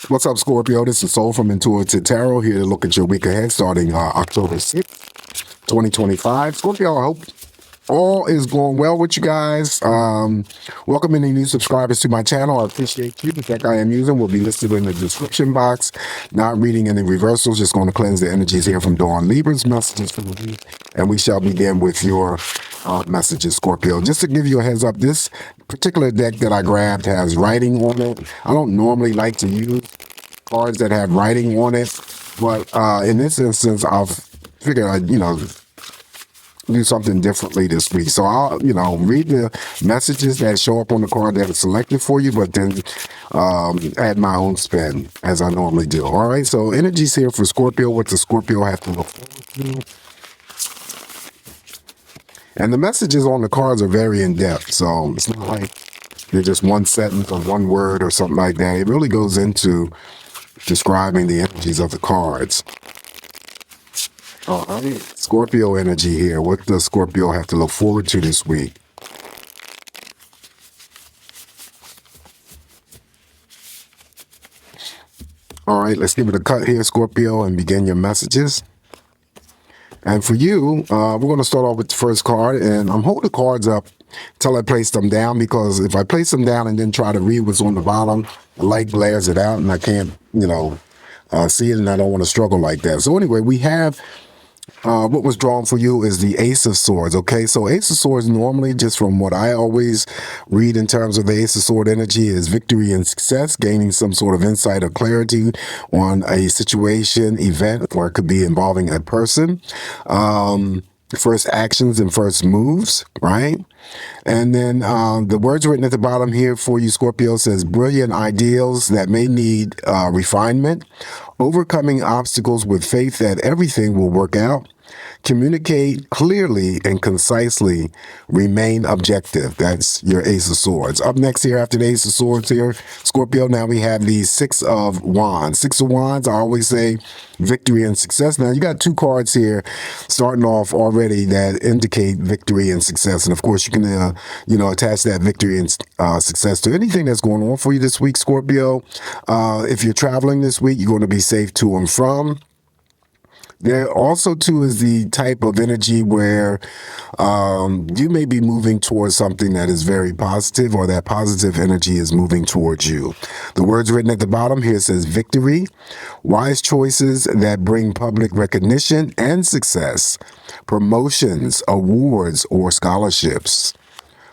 What's up, Scorpio? This is Soul from Intuitive Tarot here to look at your week ahead starting October 6th, 2025. Scorpio, I hope all is going well with you guys. Welcome any new subscribers to my channel. I appreciate you. The deck I am using will be listed in the description box. Not reading any reversals, just going to cleanse the energies here from Dawn Libra's messages for the week. And we shall begin with your messages, Scorpio. Just to give you a heads up, this particular deck that I grabbed has writing on it. I don't normally like to use cards that have writing on it, but in this instance, I'll figure I'd, do something differently this week. So I'll, read the messages that show up on the card that is selected for you, but then add my own spin as I normally do. All right. So energies here for Scorpio. What does Scorpio have to look forward to? And the messages on the cards are very in depth. So it's not like they're just one sentence or one word or something like that. It really goes into describing the energies of the cards. All right, Scorpio energy here. What does Scorpio have to look forward to this week? All right, let's give it a cut here, Scorpio, and begin your messages. And for you, we're going to start off with the first card, and I'm holding the cards up until I place them down, because if I place them down and then try to read what's on the bottom, the light glares it out, and I can't, see it, and I don't want to struggle like that. So anyway, we have what was drawn for you is the Ace of Swords, okay? So Ace of Swords normally, just from what I always read in terms of the Ace of Sword energy, is victory and success, gaining some sort of insight or clarity on a situation, event, or it could be involving a person. First actions and first moves, right? And then the words written at the bottom here for you, Scorpio, says brilliant ideals that may need refinement, overcoming obstacles with faith that everything will work out, communicate clearly and concisely, remain objective. That's your Ace of Swords. Up next here after the Ace of Swords here, Scorpio, now we have the Six of Wands. Six of Wands, I always say victory and success. Now you got two cards here starting off already that indicate victory and success. And of course you can, attach that victory and success to anything that's going on for you this week, Scorpio. If you're traveling this week, you're going to be safe to and from. There also, too, is the type of energy where you may be moving towards something that is very positive, or that positive energy is moving towards you. The words written at the bottom here says victory, wise choices that bring public recognition and success, promotions, awards, or scholarships.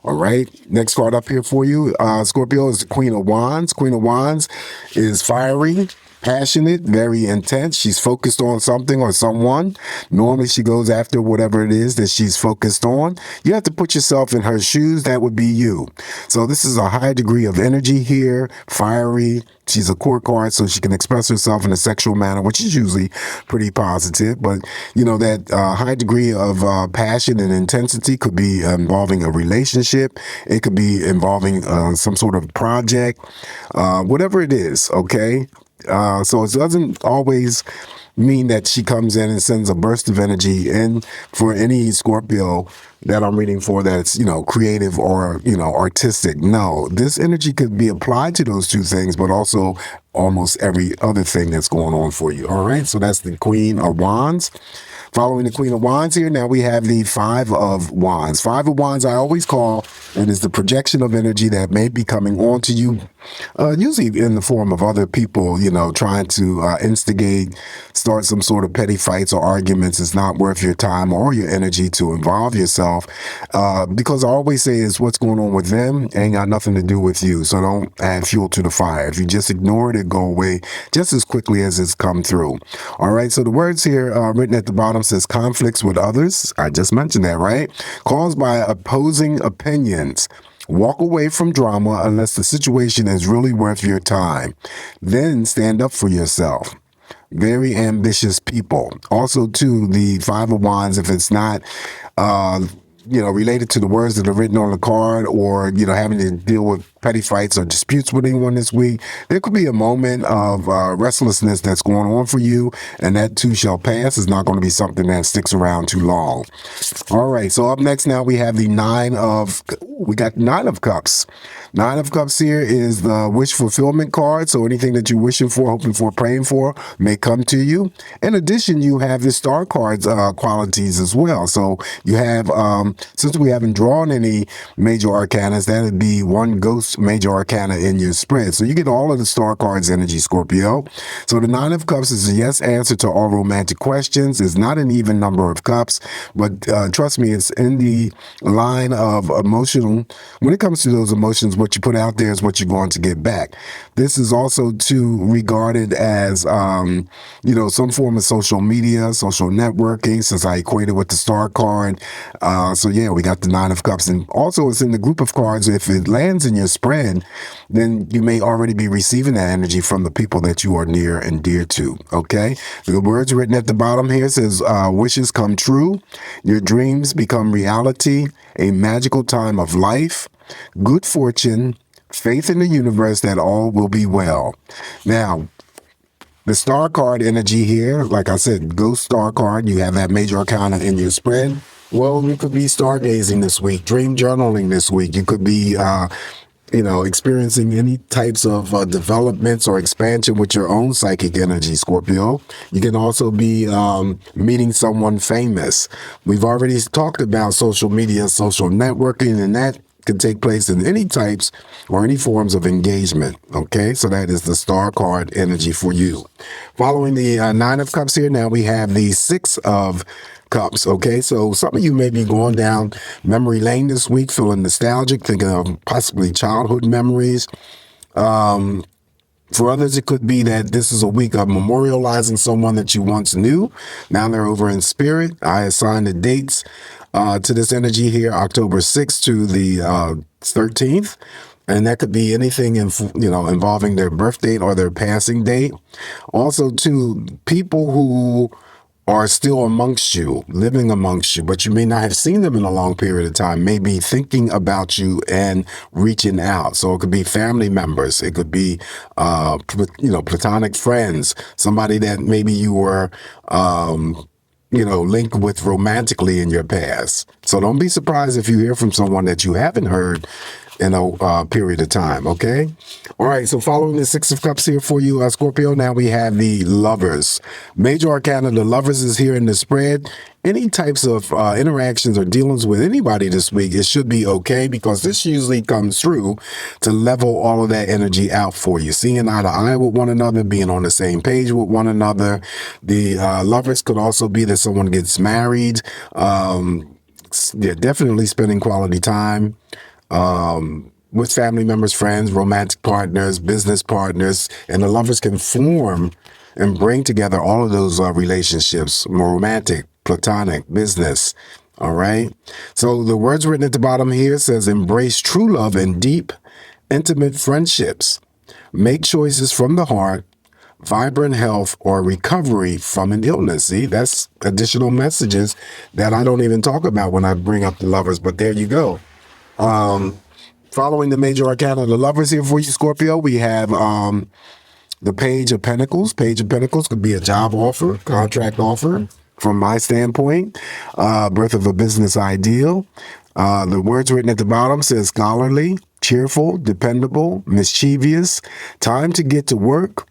All right. Next card up here for you, Scorpio, is the Queen of Wands. Queen of Wands is fiery, passionate, very intense. She's focused on something or someone. Normally she goes after whatever it is that she's focused on. You have to put yourself in her shoes. That would be you. So this is a high degree of energy here, fiery. She's a court card, so she can express herself in a sexual manner, which is usually pretty positive. But, that high degree of passion and intensity could be involving a relationship. It could be involving some sort of project, whatever it is, okay? So it doesn't always mean that she comes in and sends a burst of energy in for any Scorpio that I'm reading for that's, creative or, artistic. No, this energy could be applied to those two things, but also almost every other thing that's going on for you. All right. So that's the Queen of Wands. Following the Queen of Wands here, now we have the Five of Wands. Five of Wands, I always call, it is the projection of energy that may be coming onto you, usually in the form of other people, trying to instigate, start some sort of petty fights or arguments. It's not worth your time or your energy to involve yourself, because I always say is what's going on with them ain't got nothing to do with you. So don't add fuel to the fire. If you just ignore it, it go away just as quickly as it's come through. All right. So the words here written at the bottom says conflicts with others. I just mentioned that, right? Caused by opposing opinions. Walk away from drama unless the situation is really worth your time. Then stand up for yourself. Very ambitious people. Also, too, the Five of Wands, if it's not, related to the words that are written on the card, or, having to deal with petty fights or disputes with anyone this week. There could be a moment of restlessness that's going on for you, and that too shall pass. It's not going to be something that sticks around too long. All right, so up next now we have the Nine of Cups. Nine of Cups here is the wish fulfillment card. So anything that you're wishing for, hoping for, praying for may come to you. In addition, you have the star cards qualities as well. So you have, since we haven't drawn any major arcanas, that would be one ghost major arcana in your spread. So you get all of the star cards energy, Scorpio. So the Nine of Cups is a yes answer to all romantic questions. It's not an even number of cups, but trust me, it's in the line of emotional. When it comes to those emotions, what you put out there is what you're going to get back. This is also too regarded as, some form of social media, social networking, since I equated with the star card. So yeah, we got the Nine of Cups. And also it's in the group of cards. If it lands in your spread, then you may already be receiving that energy from the people that you are near and dear to. Okay. The words written at the bottom here says, wishes come true. Your dreams become reality. A magical time of life. Good fortune, faith in the universe that all will be well. Now, the star card energy here, like I said, ghost star card, you have that major arcana in your spread. Well, you could be stargazing this week, dream journaling this week. You could be, experiencing any types of developments or expansion with your own psychic energy, Scorpio. You can also be meeting someone famous. We've already talked about social media, social networking, and that can take place in any types or any forms of engagement. Okay, so that is the star card energy for you. Following the Nine of Cups here, now we have the Six of Cups. Okay, so some of you may be going down memory lane this week, feeling nostalgic, thinking of possibly childhood memories. For others, it could be that this is a week of memorializing someone that you once knew. Now they're over in spirit. I assign the dates to this energy here, October 6th to the 13th. And that could be anything involving their birth date or their passing date. Also, to people who are still amongst you, living amongst you, but you may not have seen them in a long period of time, may be thinking about you and reaching out. So it could be family members. It could be, platonic friends, somebody that maybe you were, linked with romantically in your past. So don't be surprised if you hear from someone that you haven't heard in a period of time, okay? All right, so following the Six of Cups here for you, Scorpio, now we have the Lovers. Major Arcana, the Lovers is here in the spread. Any types of interactions or dealings with anybody this week, it should be okay, because this usually comes through to level all of that energy out for you. Seeing eye to eye with one another, being on the same page with one another. The Lovers could also be that someone gets married. They're definitely spending quality time with family members, friends, romantic partners, business partners, and the Lovers can form and bring together all of those relationships, romantic, platonic, business. All right. So the words written at the bottom here says, embrace true love and deep, intimate friendships. Make choices from the heart, vibrant health, or recovery from an illness. See, that's additional messages that I don't even talk about when I bring up the Lovers, but there you go. Following the major arcana, the Lovers here for you, Scorpio, we have the Page of Pentacles. Page of Pentacles could be a job offer, contract offer, from my standpoint, birth of a business ideal. The words written at the bottom says scholarly, cheerful, dependable, mischievous, time to get to work.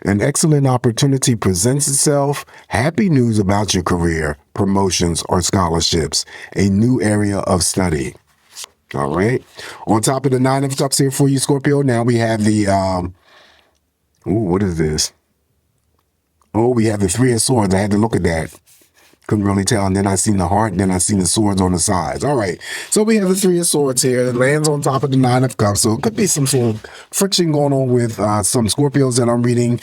An excellent opportunity presents itself. Happy news about your career, promotions, or scholarships. A new area of study. All right. On top of the Nine of Cups here for you, Scorpio, now we have the, what is this? Oh, we have the Three of Swords. I had to look at that. Couldn't really tell. And then I seen the heart, and then I seen the swords on the sides. All right. So we have the Three of Swords here. It lands on top of the Nine of Cups. So it could be some sort of friction going on with some Scorpios that I'm reading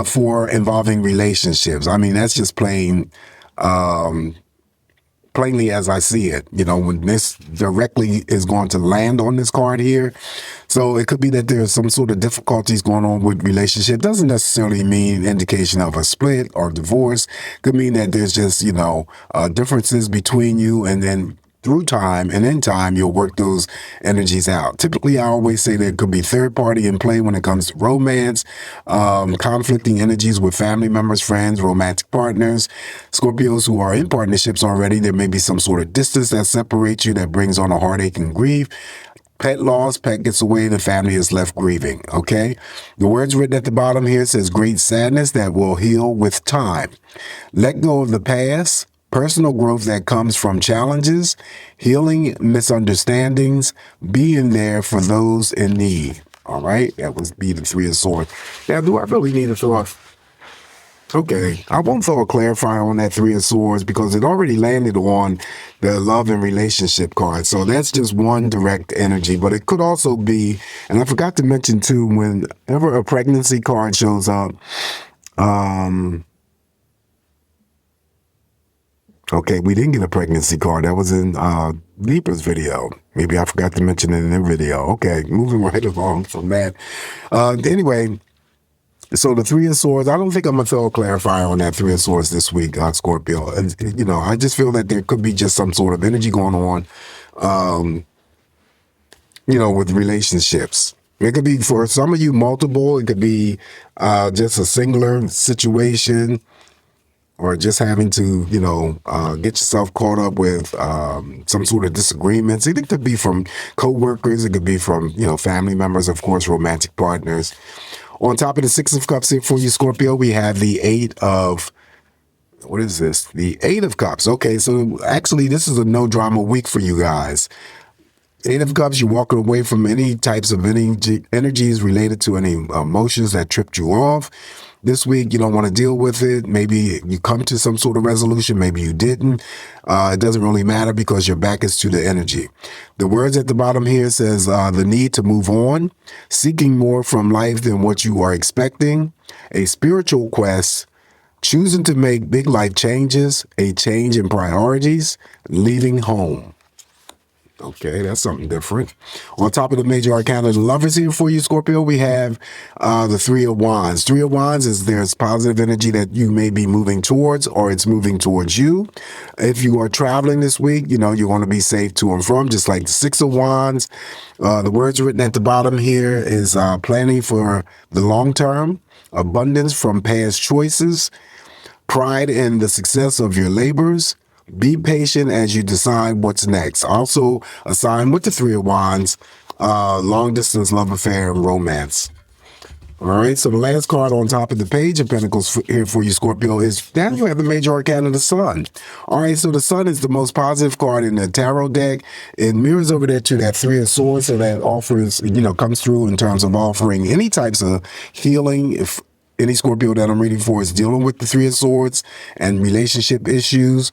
for involving relationships. I mean, that's just plainly as I see it, when this directly is going to land on this card here. So it could be that there's some sort of difficulties going on with relationship. Doesn't necessarily mean indication of a split or divorce. Could mean that there's just, differences between you, and then through time, and in time, you'll work those energies out. Typically, I always say there could be third party in play when it comes to romance, conflicting energies with family members, friends, romantic partners. Scorpios who are in partnerships already, there may be some sort of distance that separates you that brings on a heartache and grief. Pet loss, pet gets away, the family is left grieving, okay? The words written at the bottom here says great sadness that will heal with time. Let go of the past, personal growth that comes from challenges, healing misunderstandings, being there for those in need. All right, that would be the Three of Swords. Now, do I really need to throw off? Okay, I won't throw a clarifier on that Three of Swords because it already landed on the love and relationship card. So that's just one direct energy, but it could also be, and I forgot to mention too, whenever a pregnancy card shows up, okay, we didn't get a pregnancy card. That was in Libra's video. Maybe I forgot to mention it in the video. Okay, moving right along from that. Anyway, so the Three of Swords, I don't think I'm going to throw a clarifier on that Three of Swords this week, Scorpio. And, you know, I just feel that there could be just some sort of energy going on, you know, with relationships. It could be, for some of you, multiple. It could be just a singular situation, or just having to, you know, get yourself caught up with some sort of disagreements. It could be from co-workers. It could be from, you know, family members, of course, romantic partners. On top of the Six of Cups here for you, Scorpio, we have the Eight of, what is this? The Eight of Cups. Okay, so actually this is a no drama week for you guys. Eight of Cups, you're walking away from any types of energies related to any emotions that tripped you off. This week, you don't want to deal with it. Maybe you come to some sort of resolution. Maybe you didn't. It doesn't really matter because your back is to the energy. The words at the bottom here says the need to move on, seeking more from life than what you are expecting, a spiritual quest, choosing to make big life changes, a change in priorities, leaving home. Okay, that's something different. On top of the major arcana, the Lovers here for you, Scorpio, we have the Three of Wands. Three of Wands is there's positive energy that you may be moving towards, or it's moving towards you. If you are traveling this week, you know, you want to be safe to and from, just like the Six of Wands. The words written at the bottom here is planning for the long term, abundance from past choices, pride in the success of your labors. Be patient as you decide what's next. Also, a sign with the Three of Wands, long distance love affair and romance. All right, so the last card on top of the page of Pentacles here for you, Scorpio, is now you have the major arcana, the Sun. All right, so the Sun is the most positive card in the tarot deck. It mirrors over there to that Three of Swords, so that offers, you know, comes through in terms of offering any types of healing. If any Scorpio that I'm reading for is dealing with the Three of Swords and relationship issues.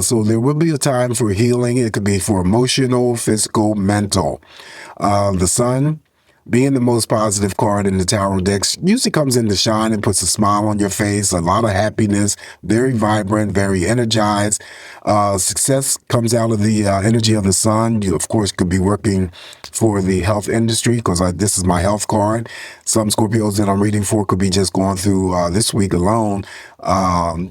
So there will be a time for healing. It could be for emotional, physical, mental. The Sun, being the most positive card in the tarot decks, usually comes in to shine and puts a smile on your face, a lot of happiness, very vibrant, very energized. Success comes out of the energy of the Sun. You, of course, could be working for the health industry because this is my health card. Some Scorpios that I'm reading for could be just going through this week alone,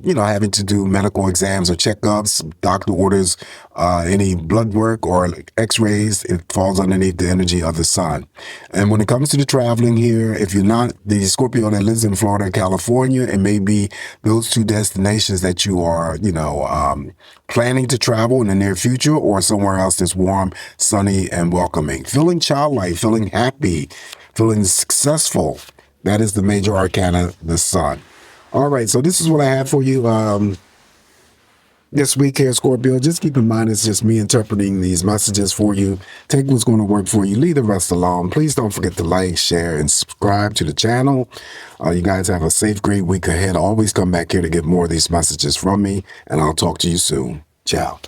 you know, having to do medical exams or checkups, doctor orders, any blood work or x-rays. It falls underneath the energy of the Sun. And when it comes to the traveling here, if you're not the Scorpio that lives in Florida, California, it may be those two destinations that you are, you know, planning to travel in the near future, or somewhere else that's warm, sunny, and welcoming. Feeling childlike, feeling happy, feeling successful. That is the major arcana, the Sun. All right, so this is what I have for you this week here, Scorpio. Just keep in mind it's just me interpreting these messages for you. Take what's going to work for you. Leave the rest alone. Please don't forget to like, share, and subscribe to the channel. You guys have a safe, great week ahead. Always come back here to get more of these messages from me, and I'll talk to you soon. Ciao.